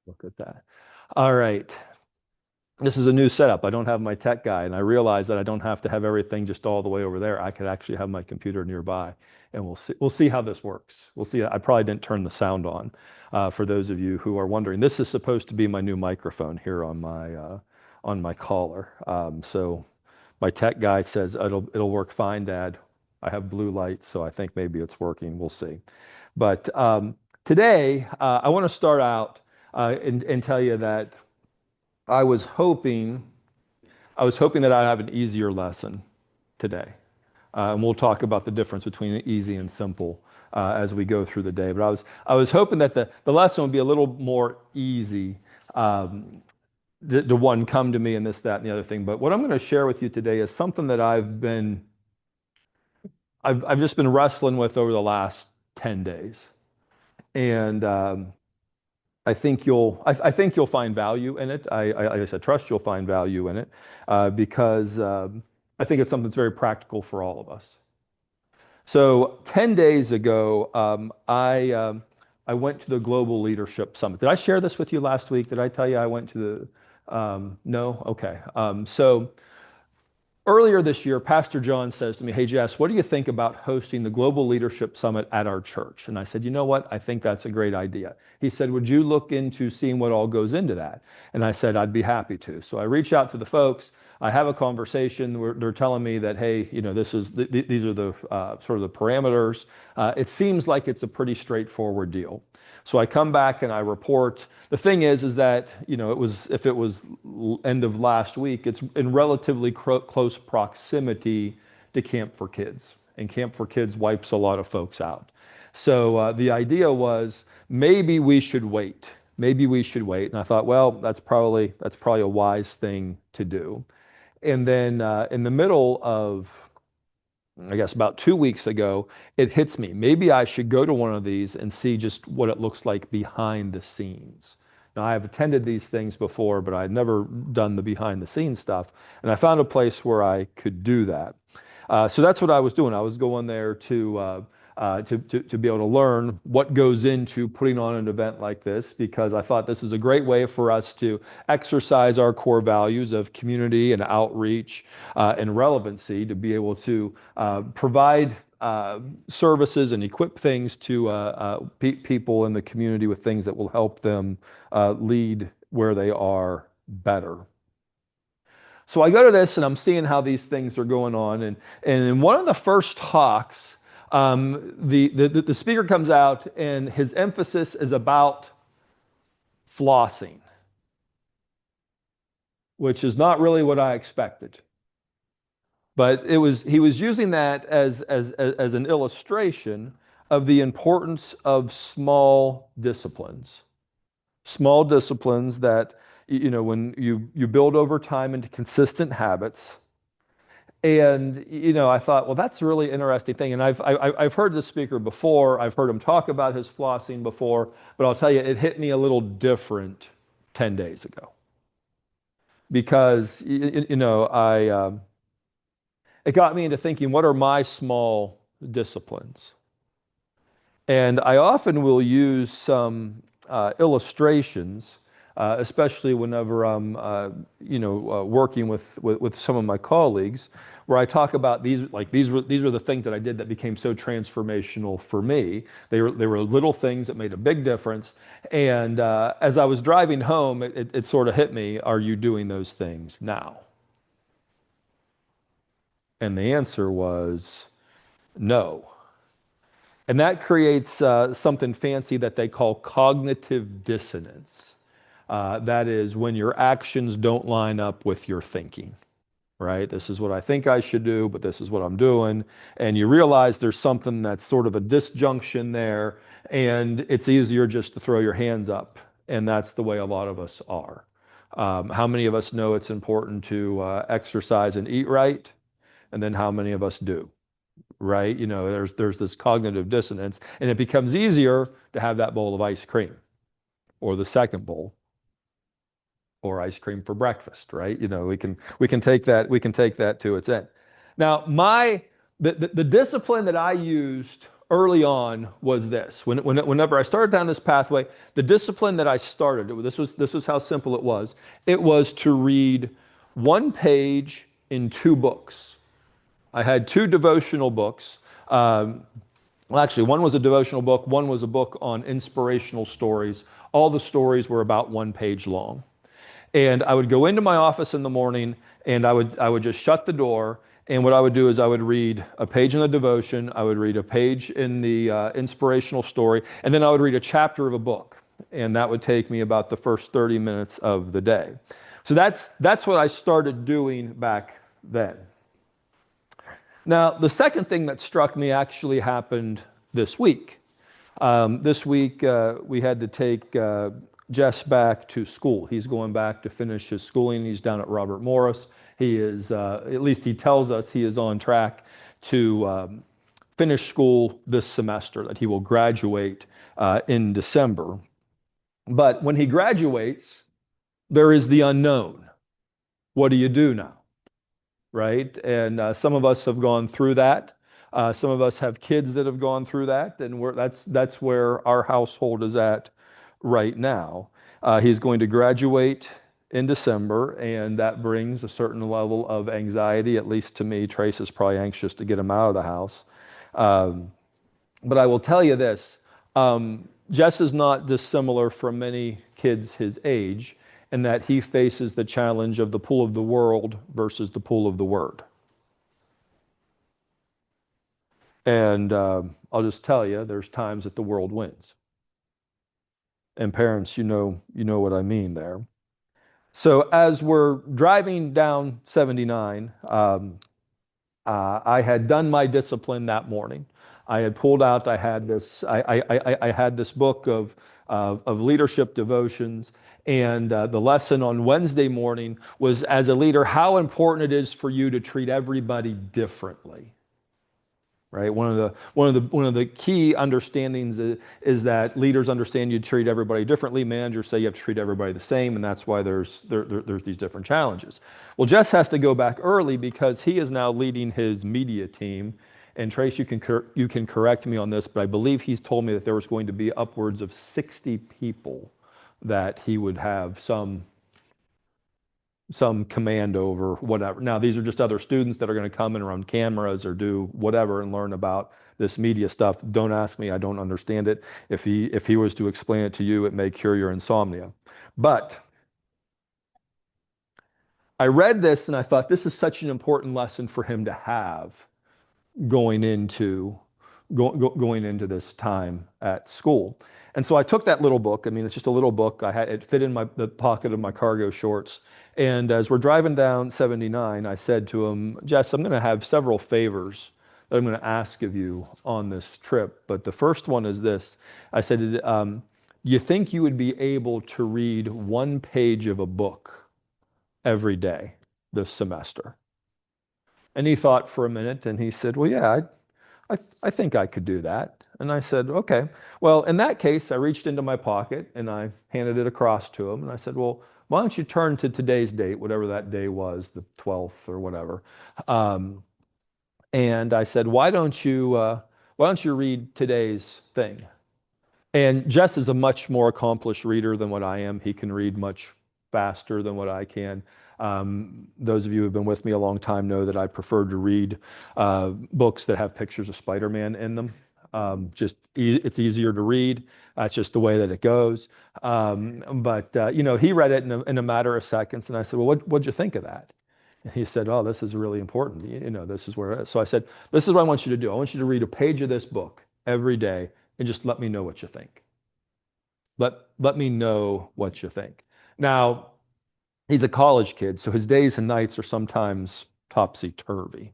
Look at that. All right. This is a new setup. I don't have my tech guy, and I realized that I don't have to have everything just all the way over there. I could actually have my computer nearby, and we'll see how this works. We'll see. I probably didn't turn the sound on. For those of you who are wondering, this is supposed to be my new microphone here on my collar. So my tech guy says it'll work fine, Dad. I have blue lights, so I think maybe it's working. We'll see. But today, I want to start out and tell you that I was hoping I was hoping that I'd have an easier lesson today. And we'll talk about the difference between easy and simple as we go through the day. But I was hoping that the lesson would be a little more easy to one, come to me and this, that, and the other thing. But what I'm going to share with you today is something that I've just been wrestling with over the last 10 days. And I think you'll find value in it. I guess I trust you'll find value in it because I think it's something that's very practical for all of us. So 10 days ago, I went to the Global Leadership Summit. Did I share this with you last week? Did I tell you I went to no? Okay. So earlier this year, Pastor John says to me, "Hey, Jess, what do you think about hosting the Global Leadership Summit at our church?" And I said, "You know what? I think that's a great idea." He said, "Would you look into seeing what all goes into that?" And I said, "I'd be happy to." So I reach out to the folks. I have a conversation where they're telling me that, "Hey, these are the sort of the parameters." It seems like it's a pretty straightforward deal. So I come back and I report. The thing is that, if it was end of last week, it's in relatively close proximity to Camp for Kids. And Camp for Kids wipes a lot of folks out. So the idea was maybe we should wait. Maybe we should wait. And I thought, well, that's probably a wise thing to do. And then in the middle of, I guess about 2 weeks ago, it hits me. Maybe I should go to one of these and see just what it looks like behind the scenes. Now, I have attended these things before, but I'd never done the behind the scenes stuff. And I found a place where I could do that. So that's what I was doing. I was going there to be able to learn what goes into putting on an event like this, because I thought this is a great way for us to exercise our core values of community and outreach and relevancy, to be able to provide services and equip things to people in the community with things that will help them lead where they are better. So I go to this and I'm seeing how these things are going on. And in one of the first talks, the speaker comes out and his emphasis is about flossing, which is not really what I expected. But he was using that as an illustration of the importance of small disciplines. Small disciplines that, when you build over time into consistent habits. And I thought, well, that's a really interesting thing. And I've heard this speaker before. I've heard him talk about his flossing before. But I'll tell you, it hit me a little different 10 days ago, because it got me into thinking, what are my small disciplines? And I often will use some illustrations, especially whenever I'm, working with some of my colleagues, where I talk about these were the things that I did that became so transformational for me. They were little things that made a big difference. And as I was driving home, it sort of hit me: are you doing those things now? And the answer was no. And that creates something fancy that they call cognitive dissonance. That is when your actions don't line up with your thinking, right? This is what I think I should do, but this is what I'm doing. And you realize there's something that's sort of a disjunction there, and it's easier just to throw your hands up. And that's the way a lot of us are. How many of us know it's important to exercise and eat right? And then how many of us do? Right? There's this cognitive dissonance, and it becomes easier to have that bowl of ice cream, or the second bowl, or ice cream for breakfast, right? We can take that to its end. Now, the discipline that I used early on was this. Whenever I started down this pathway, the discipline that I started, this was how simple it was. It was to read one page in two books. I had two devotional books. Well, actually, one was a devotional book, one was a book on inspirational stories. All the stories were about one page long. And I would go into my office in the morning and I would just shut the door. And what I would do is I would read a page in the devotion, I would read a page in the inspirational story, and then I would read a chapter of a book. And that would take me about the first 30 minutes of the day. So that's what I started doing back then. Now, the second thing that struck me actually happened this week. This week, we had to take Jess back to school. He's going back to finish his schooling. He's down at Robert Morris. He is, at least he tells us, he is on track to finish school this semester, that he will graduate in December. But when he graduates, there is the unknown. What do you do now? Right? And some of us have gone through that. Some of us have kids that have gone through that, and that's where our household is at right now. He's going to graduate in December, and that brings a certain level of anxiety, at least to me. Trace is probably anxious to get him out of the house. But I will tell you this, Jess is not dissimilar from many kids his age, in that he faces the challenge of the pull of the world versus the pull of the word. And I'll just tell you, there's times that the world wins. And parents, you know what I mean there. So as we're driving down 79, I had done my discipline that morning. I had pulled out, I had this book of leadership devotions. And the lesson on Wednesday morning was, as a leader, how important it is for you to treat everybody differently. Right? One of the key understandings is that leaders understand you treat everybody differently. Managers say you have to treat everybody the same, and that's why there's these different challenges. Well, Jess has to go back early because he is now leading his media team. And Trace, you can correct me on this, but I believe he's told me that there was going to be upwards of 60 people that he would have some command over, whatever. Now, these are just other students that are going to come and run cameras or do whatever and learn about this media stuff. Don't ask me, I don't understand it. If he was to explain it to you, it may cure your insomnia. But I read this and I thought, this is such an important lesson for him to have going into this time at school. And so I took that little book. I mean, it's just a little book. It fit in the pocket of my cargo shorts. And as we're driving down 79, I said to him, Jess, I'm going to have several favors that I'm going to ask of you on this trip. But the first one is this. I said, do you think you would be able to read one page of a book every day this semester? And he thought for a minute and he said, well, yeah, I think I could do that. And I said, okay. Well, in that case, I reached into my pocket and I handed it across to him. And I said, well, why don't you turn to today's date, whatever that day was, the 12th or whatever. And I said, why don't you read today's thing? And Jess is a much more accomplished reader than what I am. He can read much faster than what I can. Those of you who have been with me a long time know that I prefer to read books that have pictures of Spider-Man in them. It's easier to read. That's just the way that it goes. But he read it in a matter of seconds, and I said, "Well, what'd you think of that?" And he said, "Oh, this is really important. This is where it is." So I said, "This is what I want you to do. I want you to read a page of this book every day, and just let me know what you think. Let me know what you think." Now, he's a college kid, so his days and nights are sometimes topsy-turvy.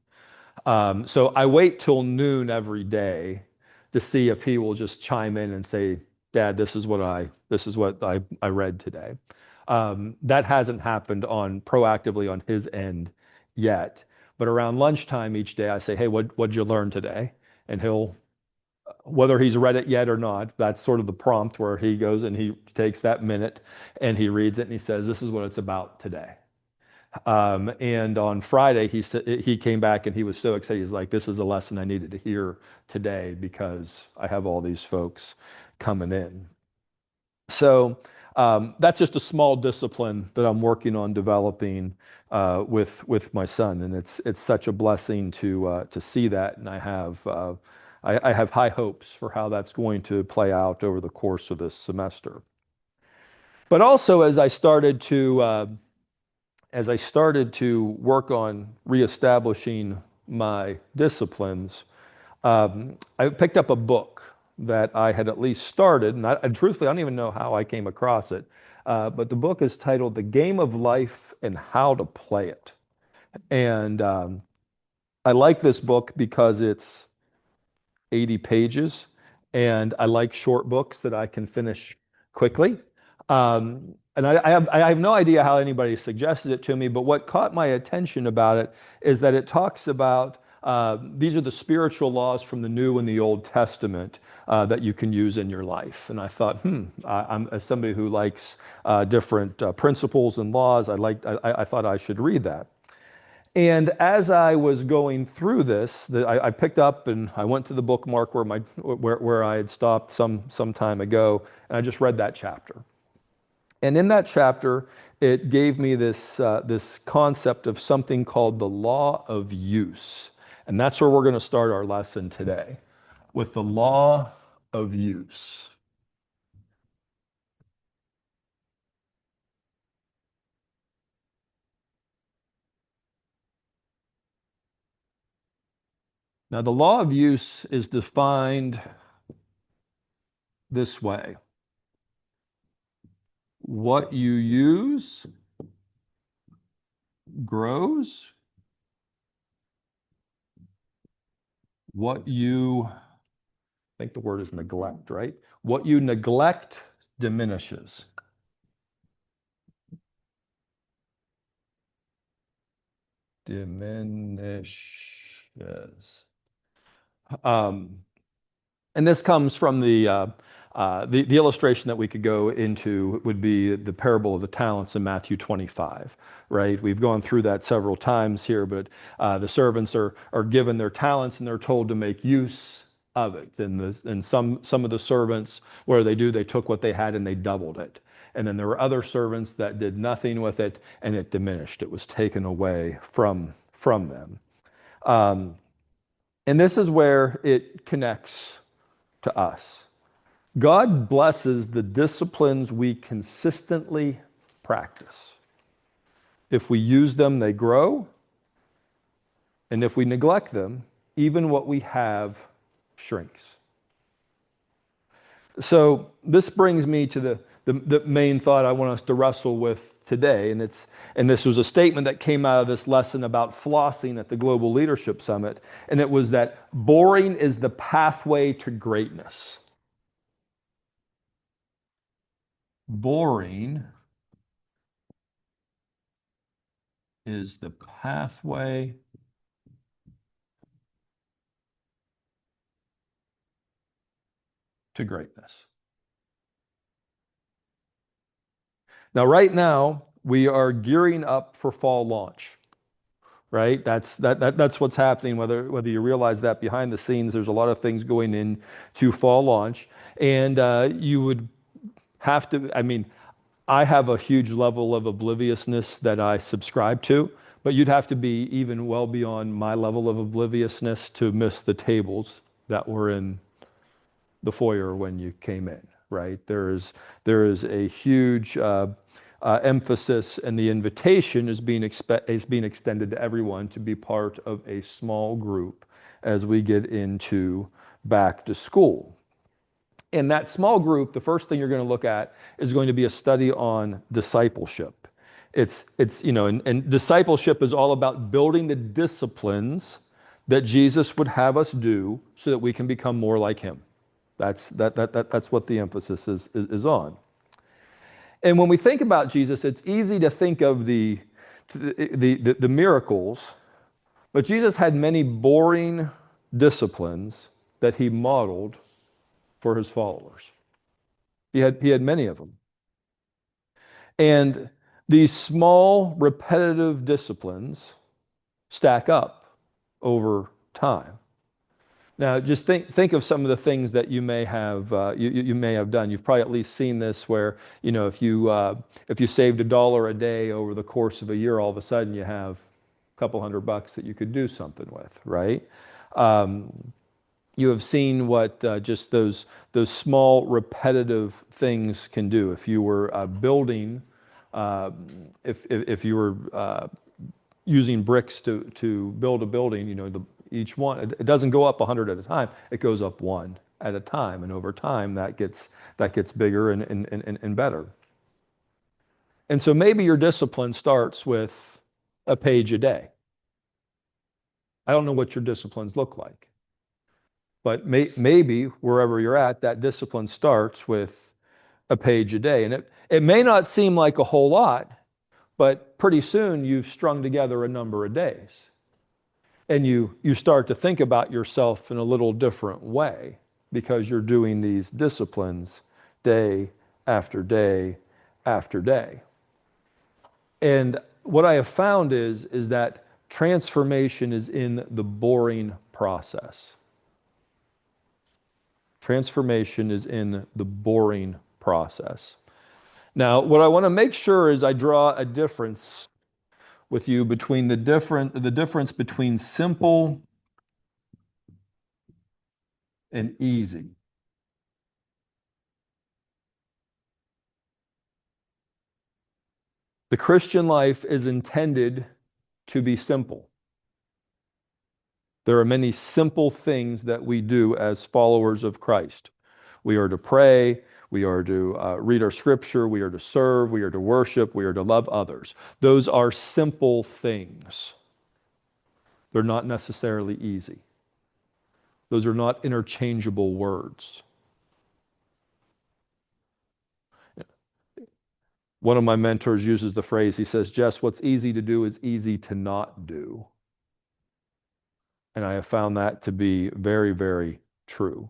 So I wait till noon every day to see if he will just chime in and say, "Dad, this is what I read today." That hasn't happened proactively on his end yet. But around lunchtime each day, I say, "Hey, what'd you learn today?" And whether he's read it yet or not, that's sort of the prompt where he goes and he takes that minute and he reads it and he says, "This is what it's about today." And on Friday, he said he came back and he was so excited. He's like, "This is a lesson I needed to hear today because I have all these folks coming in." So that's just a small discipline that I'm working on developing with my son, and it's such a blessing to see that, and I have high hopes for how that's going to play out over the course of this semester. But also, as I started to work on reestablishing my disciplines, I picked up a book that I had at least started, and truthfully, I don't even know how I came across it. But the book is titled "The Game of Life and How to Play It," and I like this book because it's 80 pages, and I like short books that I can finish quickly. And I have no idea how anybody suggested it to me, but what caught my attention about it is that it talks about these are the spiritual laws from the New and the Old Testament that you can use in your life. And I thought, I'm as somebody who likes different principles and laws, I thought I should read that. And as I was going through this, I picked up and I went to the bookmark where I had stopped some time ago, and I just read that chapter. And in that chapter, it gave me this concept of something called the law of use. And that's where we're going to start our lesson today, with the law of use. Now, the law of use is defined this way: what you use grows, I think the word is neglect, right? What you neglect diminishes. Diminishes. Um, and this comes from the illustration that we could go into would be the parable of the talents in Matthew 25, right? We've gone through that several times here, but the servants are given their talents and they're told to make use of it. And some of the servants, what do? They took what they had and they doubled it. And then there were other servants that did nothing with it and it diminished. It was taken away from them. And this is where it connects to us. God blesses the disciplines we consistently practice. If we use them, they grow. And if we neglect them, even what we have shrinks. So this brings me to the main thought I want us to wrestle with today. And this was a statement that came out of this lesson about flossing at the Global Leadership Summit. And it was that boring is the pathway to greatness. Boring is the pathway to greatness. Now, right now, we are gearing up for fall launch, right? That's what's happening, whether you realize that behind the scenes, there's a lot of things going into fall launch. And you would have to, I have a huge level of obliviousness that I subscribe to, but you'd have to be even well beyond my level of obliviousness to miss the tables that were in the foyer when you came in, right? There is a huge emphasis, and the invitation is being extended to everyone to be part of a small group as we get into back to school. In that small group, the first thing you're going to look at is going to be a study on discipleship. And discipleship is all about building the disciplines that Jesus would have us do so that we can become more like him. That's what the emphasis is on. And when we think about Jesus, it's easy to think of the miracles, but Jesus had many boring disciplines that he modeled for his followers. He had many of them. And These small, repetitive disciplines stack up over time. Now, just think of some of the things that you may have you may have done. You've probably at least seen this, where if you saved $1 a day over the course of a year, all of a sudden you have a couple $100 that you could do something with, right? Um, you have seen what just those small repetitive things can do. If you were building, uh, if you were using bricks to build a building, each one, it doesn't go up 100 at a time, it goes up one at a time. And over time, that gets bigger and better. And so maybe your discipline starts with a page a day. I don't know what your disciplines look like, but maybe wherever you're at, that discipline starts with a page a day. And it may not seem like a whole lot, but pretty soon you've strung together a number of days. And you start to think about yourself in a little different way because you're doing these disciplines day after day after day. And what I have found is that transformation is in the boring process. Transformation is in the boring process. Now, what I want to make sure is I draw a difference with you between the difference between simple and easy. The Christian life is intended to be simple. There are many simple things that we do as followers of Christ. We are to pray, we are to read our scripture, we are to serve, we are to worship, we are to love others. Those are simple things. They're not necessarily easy. Those are not interchangeable words. One of my mentors uses the phrase, he says, Jess, what's easy to do is easy to not do. And I have found that to be very, very true.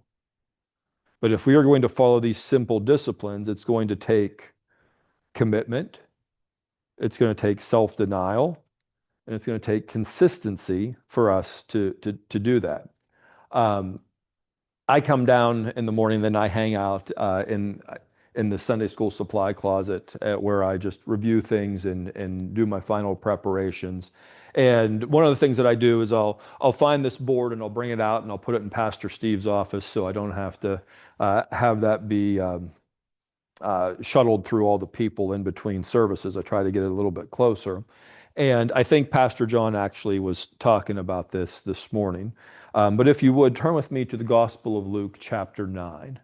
But if we are going to follow these simple disciplines, it's going to take commitment, it's going to take self-denial, and it's going to take consistency for us to do that. I come down in the morning, then I hang out in the Sunday school supply closet where I just review things and do my final preparations. And one of the things that I do is I'll find this board and I'll bring it out and I'll put it in Pastor Steve's office so I don't have to have that be shuttled through all the people in between services. I try to get it a little bit closer. And I think Pastor John actually was talking about this morning. But if you would, turn with me to the Gospel of Luke, chapter 9.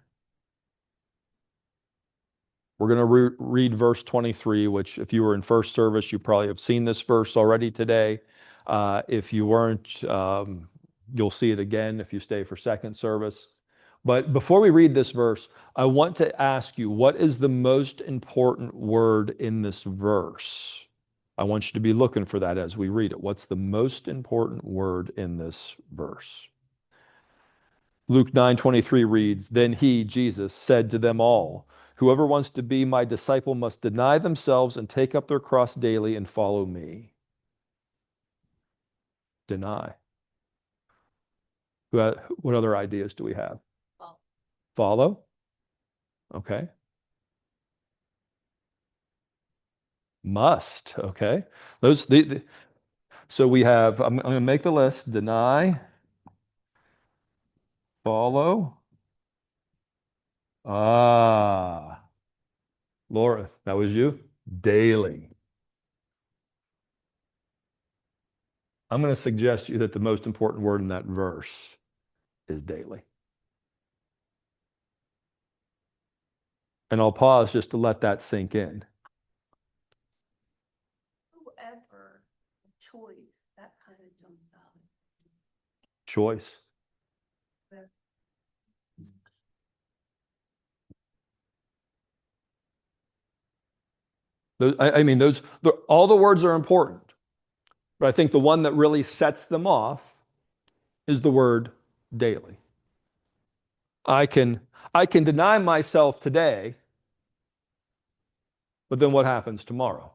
We're going to read verse 23, which if you were in first service, you probably have seen this verse already today. If you weren't, you'll see it again if you stay for second service. But before we read this verse, I want to ask you, what is the most important word in this verse? I want you to be looking for that as we read it. What's the most important word in this verse? Luke 9:23 reads, Then he, Jesus, said to them all, Whoever wants to be my disciple must deny themselves and take up their cross daily and follow me. Deny. What other ideas do we have? Follow? Okay. Must. Okay. So we have, I'm going to make the list: deny, follow. Laura, that was you? Daily. I'm going to suggest to you that the most important word in that verse is daily. And I'll pause just to let that sink in. Whoever choice, that kind of jumps out. Choice. All the words are important, but I think the one that really sets them off is the word daily. I can deny myself today, but then what happens tomorrow?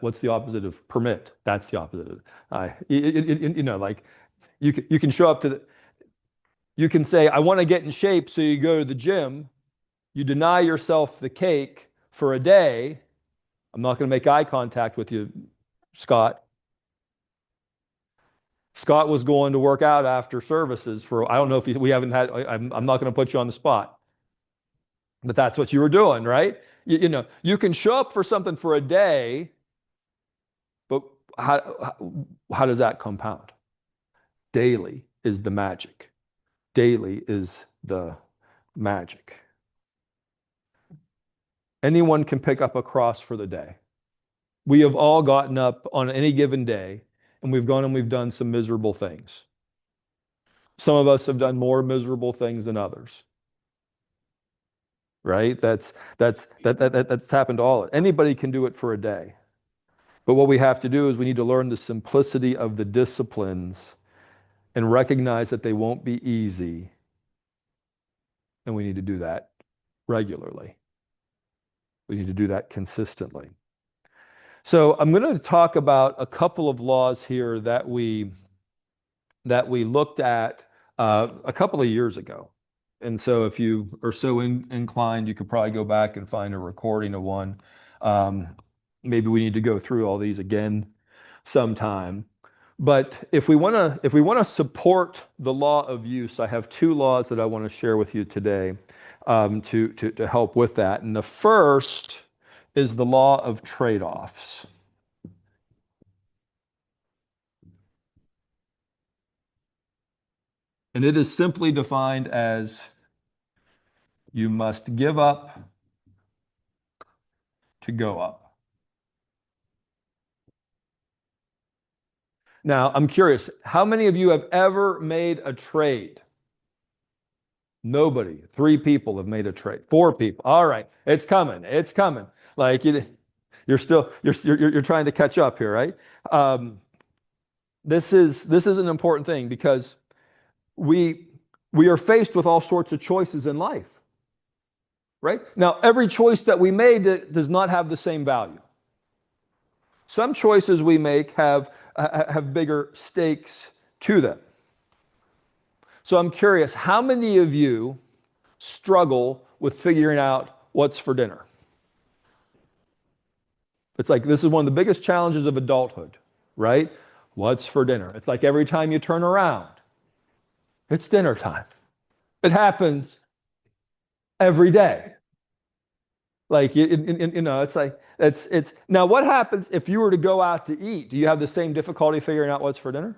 What's the opposite of permit? That's the opposite of, like you can show up to you can say, I want to get in shape, so you go to the gym, you deny yourself the cake for a day. I'm not going to make eye contact with you, Scott. Scott was going to work out after services for, I don't know if we haven't had, I'm not going to put you on the spot, but that's what you were doing, right? You can show up for something for a day, but how does that compound? Daily is the magic. Daily is the magic. Anyone can pick up a cross for the day. We have all gotten up on any given day, and we've gone and we've done some miserable things. Some of us have done more miserable things than others. Right? That's happened to all. Anybody can do it for a day. But what we have to do is we need to learn the simplicity of the disciplines and recognize that they won't be easy. And we need to do that regularly. We need to do that consistently. So I'm going to talk about a couple of laws here that we looked at a couple of years ago. And so if you are so inclined, you could probably go back and find a recording of one. Maybe we need to go through all these again sometime. But if we want to support the law of use, I have two laws that I want to share with you today to help with that. And the first is the law of trade-offs. And it is simply defined as you must give up to go up. Now, I'm curious, how many of you have ever made a trade? Nobody. 3 people have made a trade. 4 people. All right, it's coming. It's coming. Like you're trying to catch up here, right? This is an important thing because we are faced with all sorts of choices in life, right? Now, every choice that we made does not have the same value. Some choices we make have bigger stakes to them. So I'm curious, how many of you struggle with figuring out what's for dinner? It's like this is one of the biggest challenges of adulthood, right? What's for dinner? It's like every time you turn around, it's dinner time. It happens every day. Like, it's like, it's now what happens if you were to go out to eat? Do you have the same difficulty figuring out what's for dinner?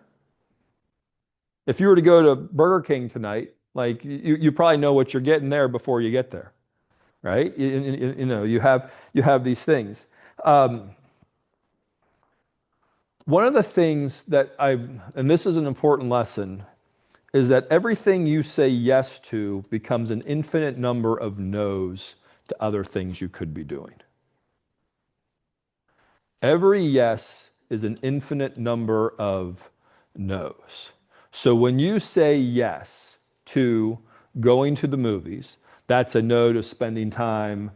If you were to go to Burger King tonight, like you probably know what you're getting there before you get there, right? You have these things. One of the things that and this is an important lesson, is that everything you say yes to becomes an infinite number of no's to other things you could be doing. Every yes is an infinite number of no's. So when you say yes to going to the movies, that's a no to spending time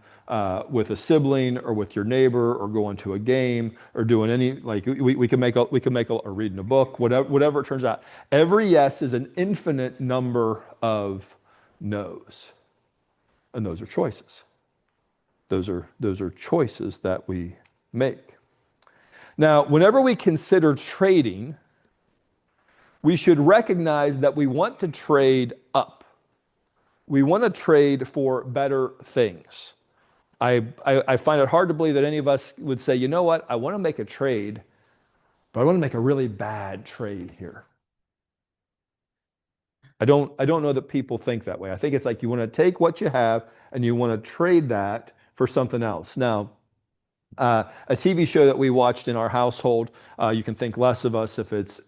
with a sibling or with your neighbor or going to a game or doing any, like we can make or reading a book, whatever it turns out. Every yes is an infinite number of no's. And those are choices. Those are choices that we make. Now, whenever we consider trading, we should recognize that we want to trade up. We want to trade for better things. I find it hard to believe that any of us would say, you know what, I want to make a trade, but I want to make a really bad trade here. I don't know that people think that way. I think it's like you want to take what you have and you want to trade that for something else. Now, a TV show that we watched in our household, you can think less of us if it's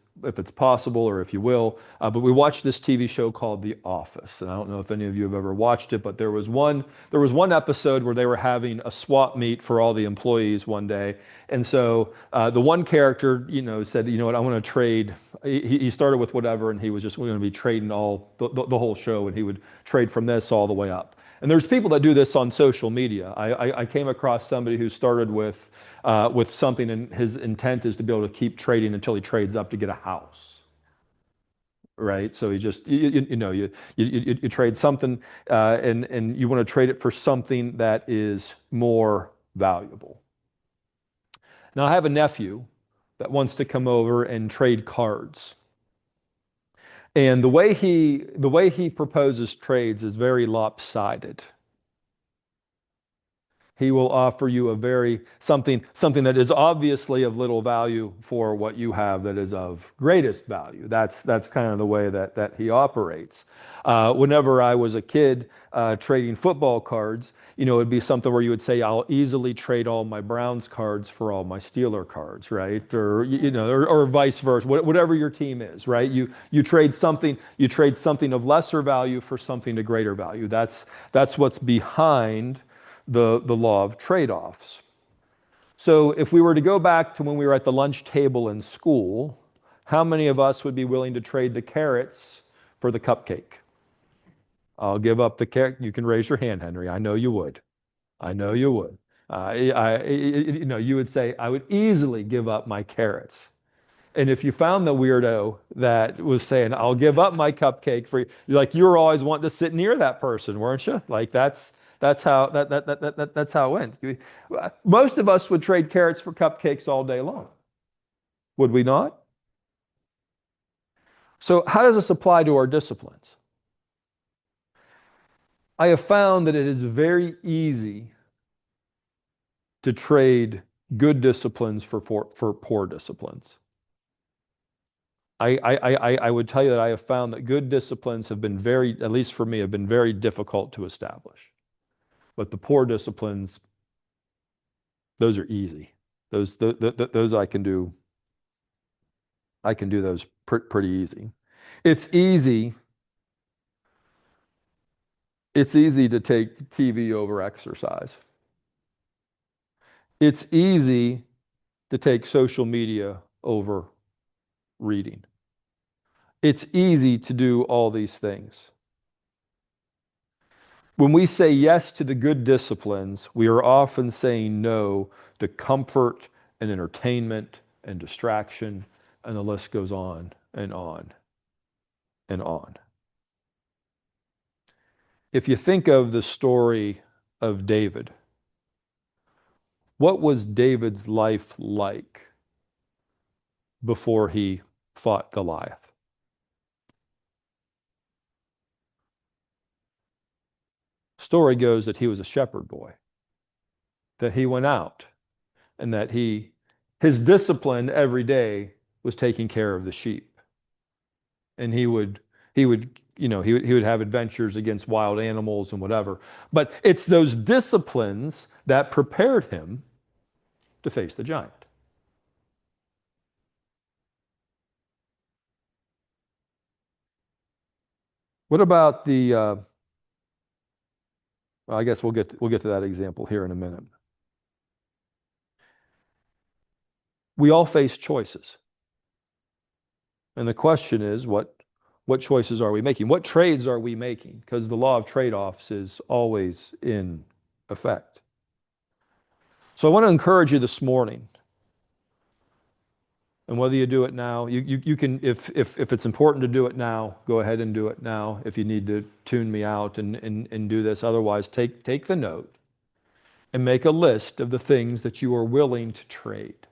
possible or if you will, but we watched this TV show called The Office. And I don't know if any of you have ever watched it, but there was one episode where they were having a swap meet for all the employees one day. And so the one character, said, you know what, I want to trade. He started with whatever, and he was just going to be trading all the whole show, and he would trade from this all the way up. And there's people that do this on social media. I came across somebody who started with something, and his intent is to be able to keep trading until he trades up to get a house, right? So he just you trade something, and you want to trade it for something that is more valuable. Now I have a nephew that wants to come over and trade cards. And the way he proposes trades is very lopsided. He will offer you something that is obviously of little value for what you have that is of greatest value. That's kind of the way that he operates. Whenever I was a kid trading football cards, it'd be something where you would say, I'll easily trade all my Browns cards for all my Steeler cards, right? Or vice versa, whatever your team is, right? You trade something of lesser value for something of greater value. That's what's behind the law of trade-offs. So if we were to go back to when we were at the lunch table in school, how many of us would be willing to trade the carrots for the cupcake? I'll give up the carrot. You can raise your hand, Henry. I know you would. I know you would. You would say, I would easily give up my carrots. And if you found the weirdo that was saying, I'll give up my cupcake for you, you were always wanting to sit near that person, weren't you? That's how it went. Most of us would trade carrots for cupcakes all day long. Would we not? So how does this apply to our disciplines? I have found that it is very easy to trade good disciplines for poor disciplines. I would tell you that I have found that good disciplines have been at least for me, have been very difficult to establish. But the poor disciplines, those are easy. Those I can do. I can do those pretty easy. It's easy to take TV over exercise. It's easy to take social media over reading. It's easy to do all these things. When we say yes to the good disciplines, we are often saying no to comfort and entertainment and distraction, and the list goes on and on and on. If you think of the story of David, what was David's life like before he fought Goliath? Story goes that he was a shepherd boy, that he went out, and that his discipline every day was taking care of the sheep. And he would have adventures against wild animals and whatever. But it's those disciplines that prepared him to face the giant. What about well, I guess we'll get to that example here in a minute. We all face choices. And the question is, what choices are we making? What trades are we making? Because the law of trade-offs is always in effect. So I want to encourage you this morning, and whether you do it now, you can, if it's important to do it now, go ahead and do it now. If you need to tune me out and do this, otherwise take the note and make a list of the things that you are willing to trade.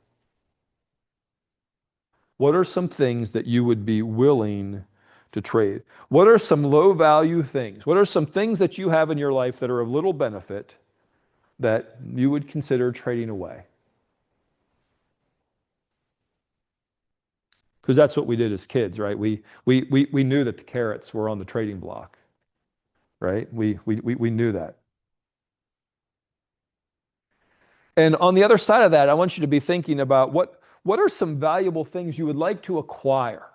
What are some things that you would be willing to trade? What are some low value things? What are some things that you have in your life that are of little benefit that you would consider trading away? Because that's what we did as kids, right? We knew that the carrots were on the trading block, right? We knew that. And on the other side of that, I want you to be thinking about what are some valuable things you would like to acquire?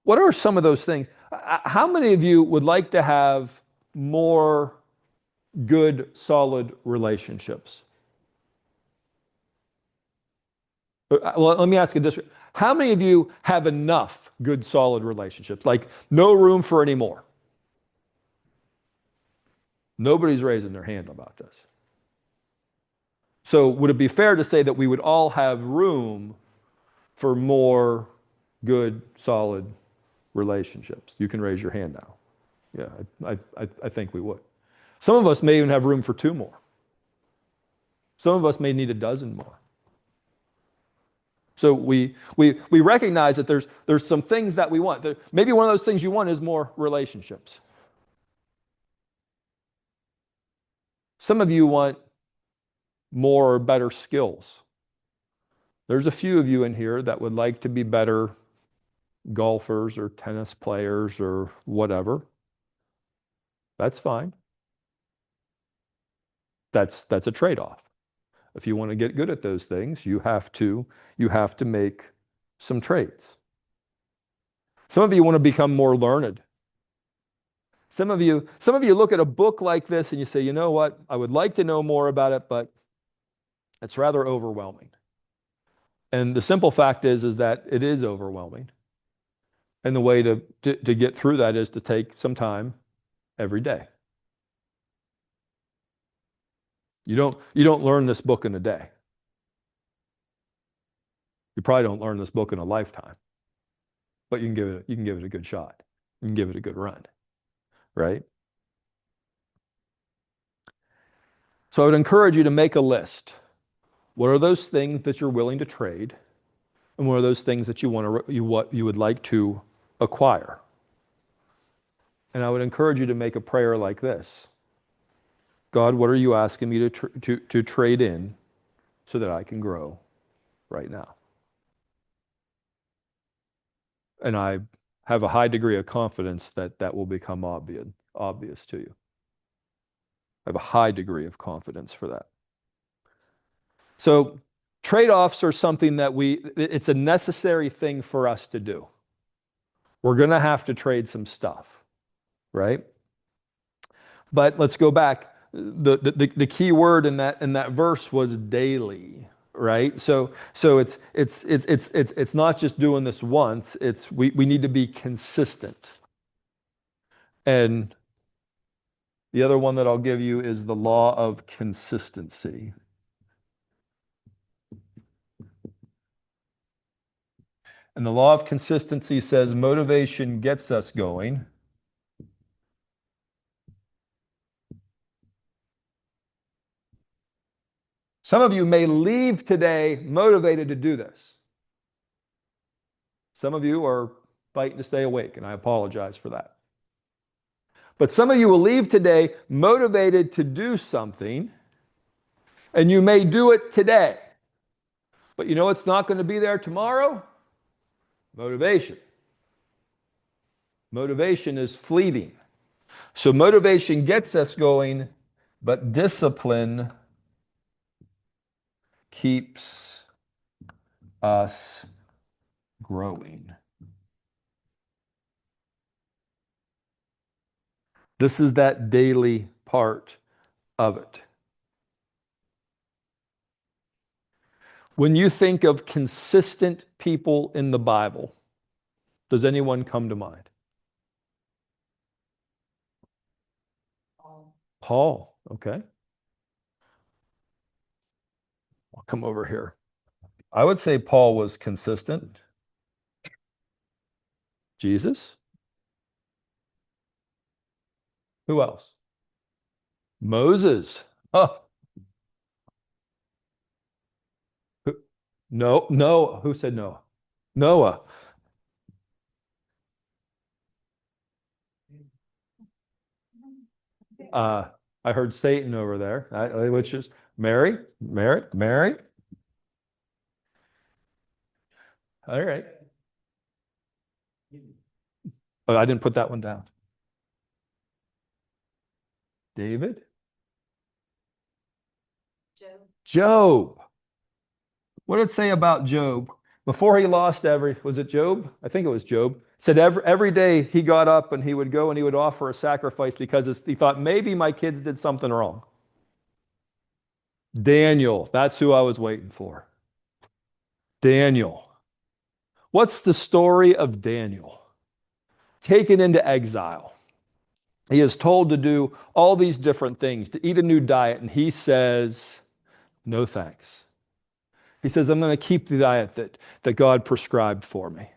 What are some of those things? How many of you would like to have more good, solid relationships? Well, let me ask you this. How many of you have enough good, solid relationships? Like no room for any more? Nobody's raising their hand about this. So would it be fair to say that we would all have room for more good, solid relationships? You can raise your hand now. Yeah, I think we would. Some of us may even have room for 2 more. Some of us may need a dozen more. So we recognize that there's some things that we want. Maybe one of those things you want is more relationships. Some of you want more or better skills. There's a few of you in here that would like to be better golfers or tennis players or whatever. That's fine. That's a trade-off. If you want to get good at those things, you have to make some trades. Some of you want to become more learned. Some of you look at a book like this and you say, you know what? I would like to know more about it, but it's rather overwhelming. And the simple fact is that it is overwhelming. And the way to get through that is to take some time every day. You don't learn this book in a day. You probably don't learn this book in a lifetime. But you can give it a good shot. You can give it a good run. Right? So I would encourage you to make a list. What are those things that you're willing to trade? And what are those things that you would like to acquire? And I would encourage you to make a prayer like this. God, what are you asking me to trade in so that I can grow right now? And I have a high degree of confidence that that will become obvious to you. I have a high degree of confidence for that. So trade-offs are something that it's a necessary thing for us to do. We're going to have to trade some stuff, right? But let's go back. The key word in that verse was daily, right? So it's not just doing this once. We need to be consistent. And the other one that I'll give you is the law of consistency. And the law of consistency says motivation gets us going. Some of you may leave today motivated to do this. Some of you are fighting to stay awake, and I apologize for that. But some of you will leave today motivated to do something, and you may do it today. But you know what's not going to be there tomorrow? Motivation. Motivation is fleeting. So motivation gets us going, but discipline keeps us growing. This is that daily part of it. When you think of consistent people in the Bible, does anyone come to mind? Paul, okay. I'll come over here. I would say Paul was consistent. Jesus? Who else? Moses. Oh. No. Who said Noah? Noah. I heard Satan over there, which is Mary. All right. Oh, I didn't put that one down. David? Job. What did it say about Job? Before he lost was it Job? I think it was Job. Said every day he got up and he would go and he would offer a sacrifice because he thought maybe my kids did something wrong. Daniel, that's who I was waiting for. Daniel. What's the story of Daniel? Taken into exile. He is told to do all these different things, to eat a new diet, and he says, no thanks. He says, I'm going to keep the diet that God prescribed for me.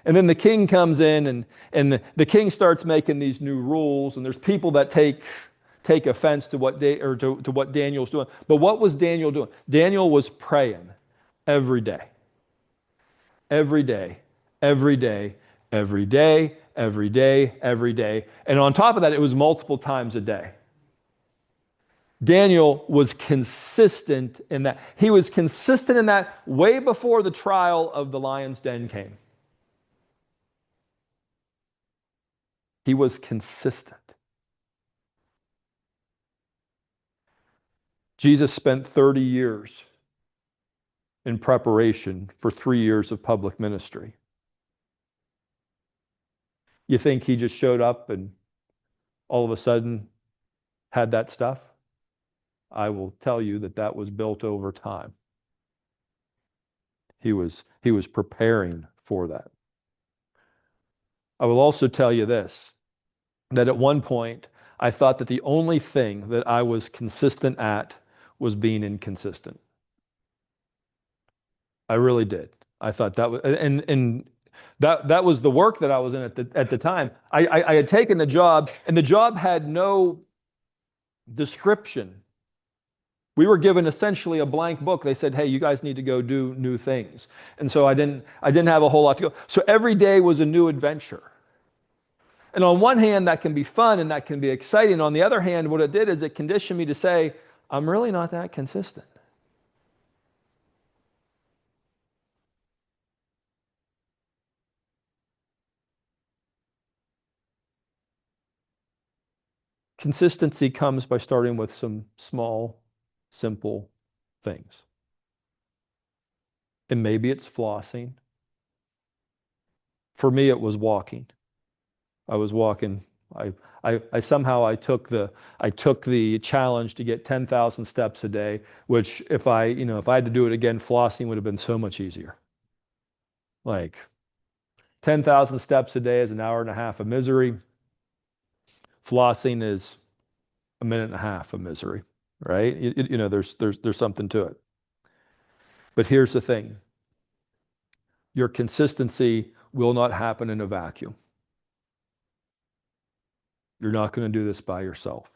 And then the king comes in, and the king starts making these new rules, and there's people that take offense to to what Daniel's doing. But what was Daniel doing? Daniel was praying every day. Every day, every day, every day, every day, every day. And on top of that, it was multiple times a day. Daniel was consistent in that. He was consistent in that way before the trial of the lion's den came. He was consistent. Jesus spent 30 years in preparation for 3 years of public ministry. You think he just showed up and all of a sudden had that stuff? I will tell you that was built over time. He was preparing for that. I will also tell you this, that at one point, I thought that the only thing that I was consistent at was being inconsistent. I really did. I thought that was, and that was the work that I was in at the time. I had taken a job, and the job had no description. We were given essentially a blank book. They said, hey, you guys need to go do new things. And so I didn't have a whole lot to go. So every day was a new adventure. And on one hand, that can be fun and that can be exciting. On the other hand, what it did is it conditioned me to say, I'm really not that consistent. Consistency comes by starting with some small, simple things. And maybe it's flossing. For me, it was walking. I was walking. I somehow took the challenge to get 10,000 steps a day, which if I had to do it again, flossing would have been so much easier. Like 10,000 steps a day is an hour and a half of misery. Flossing is a minute and a half of misery, right? There's something to it. But here's the thing. Your consistency will not happen in a vacuum. You're not going to do this by yourself.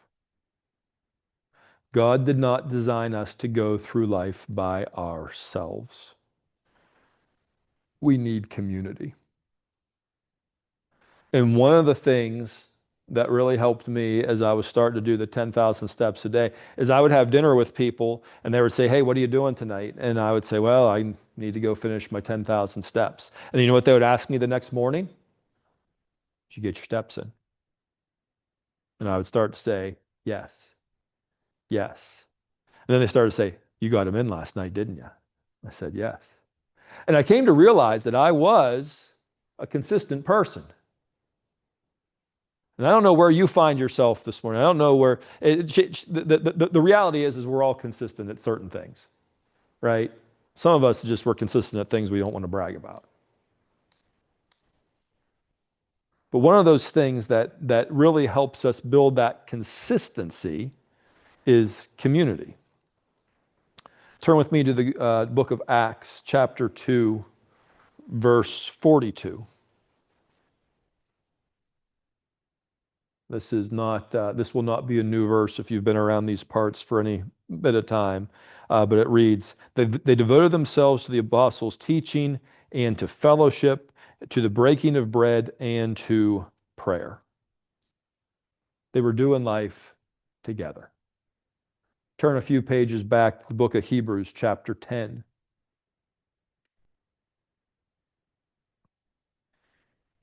God did not design us to go through life by ourselves. We need community. And one of the things that really helped me as I was starting to do the 10,000 steps a day is I would have dinner with people and they would say, hey, what are you doing tonight? And I would say, well, I need to go finish my 10,000 steps. And you know what they would ask me the next morning? Did you get your steps in? And I would start to say, yes, yes. And then they started to say, you got them in last night, didn't you? I said, yes. And I came to realize that I was a consistent person. And I don't know where you find yourself this morning. I don't know where, the reality is we're all consistent at certain things, right? Some of us we're consistent at things we don't want to brag about. But one of those things that really helps us build that consistency is community. Turn with me to the book of Acts, chapter 2, verse 42. This will not be a new verse if you've been around these parts for any bit of time, but it reads, they devoted themselves to the apostles' teaching and to fellowship, to the breaking of bread and to prayer. They were doing life together. Turn a few pages back to the book of Hebrews, chapter 10.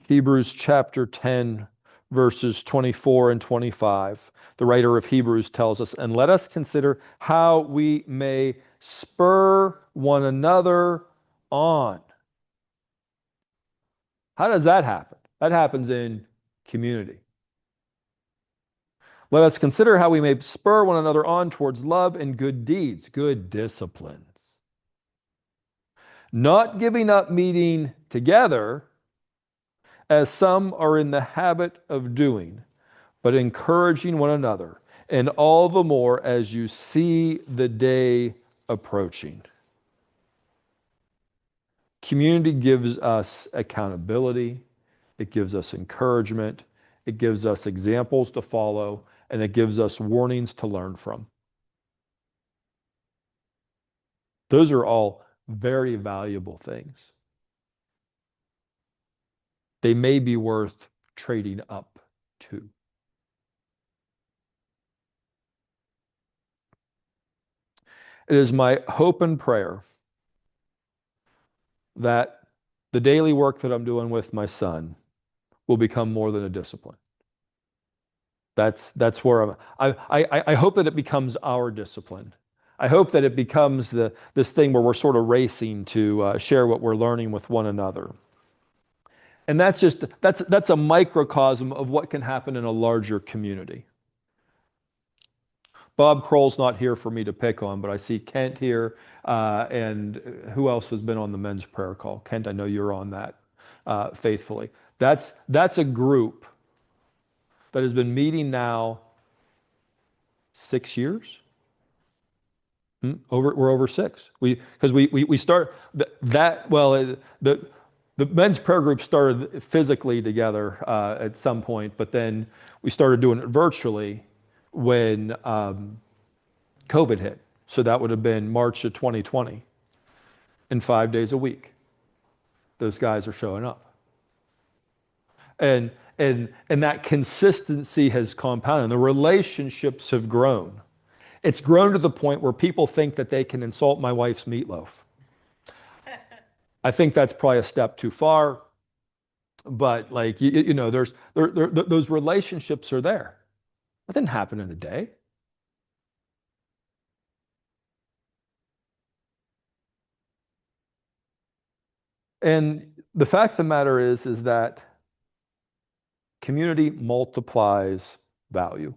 Hebrews chapter 10, verses 24 and 25. The writer of Hebrews tells us, and let us consider how we may spur one another on. How does that happen? That happens in community. Let us consider how we may spur one another on towards love and good deeds, good disciplines. Not giving up meeting together, as some are in the habit of doing, but encouraging one another, and all the more as you see the day approaching. Community gives us accountability, it gives us encouragement, it gives us examples to follow, and it gives us warnings to learn from. Those are all very valuable things. They may be worth trading up to. It is my hope and prayer that the daily work that I'm doing with my son will become more than a discipline. That's where I hope that it becomes our discipline. I hope that it becomes this thing where we're sort of racing to share what we're learning with one another. And that's a microcosm of what can happen in a larger community. Bob Kroll's not here for me to pick on, but I see Kent here, and who else has been on the men's prayer call? Kent, I know you're on that faithfully. That's a group that has been meeting now 6 years. We're over 6. Because we start the men's prayer group started physically together at some point, but then we started doing it virtually when COVID hit. So that would have been March of 2020. And 5 days a week, those guys are showing up. And that consistency has compounded. And the relationships have grown. It's grown to the point where people think that they can insult my wife's meatloaf. I think that's probably a step too far, but like there's those relationships are there. That didn't happen in a day. And the fact of the matter is that community multiplies value.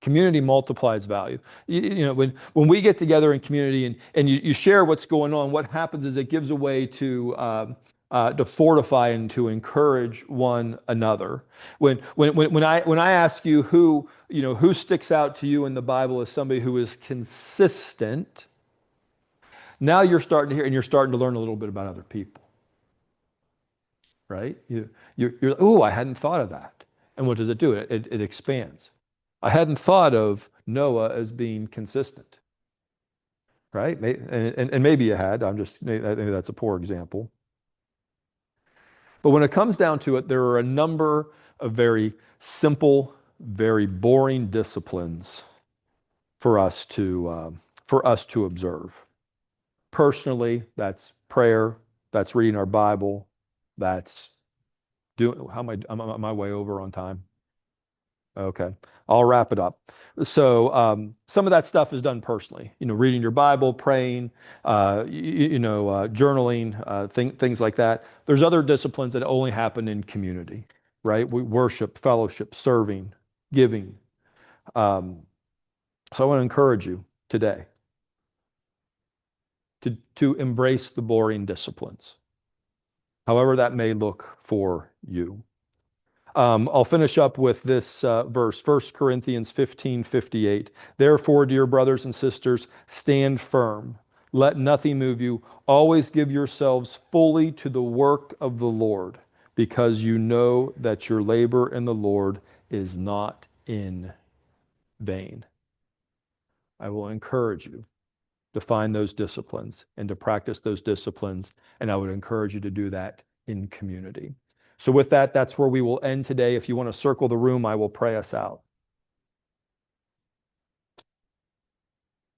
Community multiplies value. When we get together in community and you share what's going on, what happens is it gives a way to fortify and to encourage one another. When I ask you who sticks out to you in the Bible as somebody who is consistent, now you're starting to hear and you're starting to learn a little bit about other people, right? You're oh, I hadn't thought of that. And what does it do? It expands. I hadn't thought of Noah as being consistent, right? And maybe you had. I think that's a poor example. But when it comes down to it, there are a number of very simple, very boring disciplines for us to observe. Personally, that's prayer, that's reading our Bible, that's doing. Am I way over on time? Okay, I'll wrap it up. So some of that stuff is done personally. Reading your Bible, praying, journaling, things like that. There's other disciplines that only happen in community, right? We worship, fellowship, serving, giving. So I want to encourage you today to embrace the boring disciplines, however that may look for you. I'll finish up with this verse, 1 Corinthians 15:58. Therefore, dear brothers and sisters, stand firm. Let nothing move you. Always give yourselves fully to the work of the Lord, because you know that your labor in the Lord is not in vain. I will encourage you to find those disciplines and to practice those disciplines, and I would encourage you to do that in community. So with that, that's where we will end today. If you want to circle the room, I will pray us out.